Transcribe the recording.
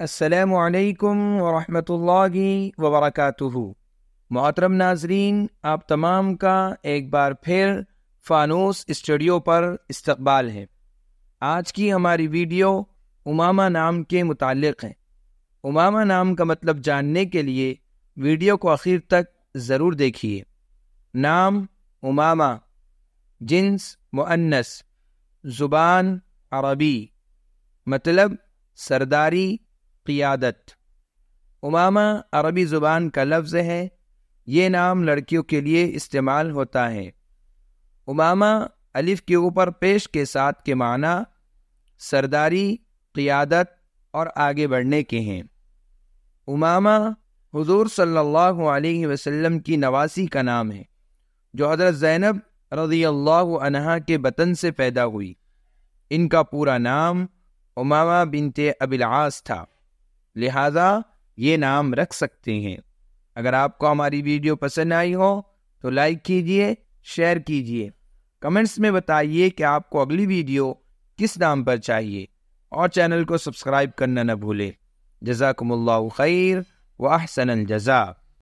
السلام علیکم ورحمۃ اللہ وبرکاتہ۔ محترم ناظرین، آپ تمام کا ایک بار پھر فانوس اسٹوڈیو پر استقبال ہے۔ آج کی ہماری ویڈیو امامہ نام کے متعلق ہے۔ امامہ نام کا مطلب جاننے کے لیے ویڈیو کو آخر تک ضرور دیکھیے۔ نام امامہ، جنس مؤنث، زبان عربی، مطلب سرداری، قیادت۔ امامہ عربی زبان کا لفظ ہے، یہ نام لڑکیوں کے لیے استعمال ہوتا ہے۔ امامہ الف کے اوپر پیش کے ساتھ کے معنی سرداری، قیادت اور آگے بڑھنے کے ہیں۔ امامہ حضور صلی اللہ علیہ وسلم کی نواسی کا نام ہے، جو حضرت زینب رضی اللہ عنہا کے بطن سے پیدا ہوئی۔ ان کا پورا نام امامہ بنت ابی العاص تھا، لہذا یہ نام رکھ سکتے ہیں۔ اگر آپ کو ہماری ویڈیو پسند آئی ہو تو لائک کیجئے، شیئر کیجئے، کمنٹس میں بتائیے کہ آپ کو اگلی ویڈیو کس نام پر چاہیے، اور چینل کو سبسکرائب کرنا نہ بھولیں۔ جزاکم اللہ خیر و احسن الجزاء۔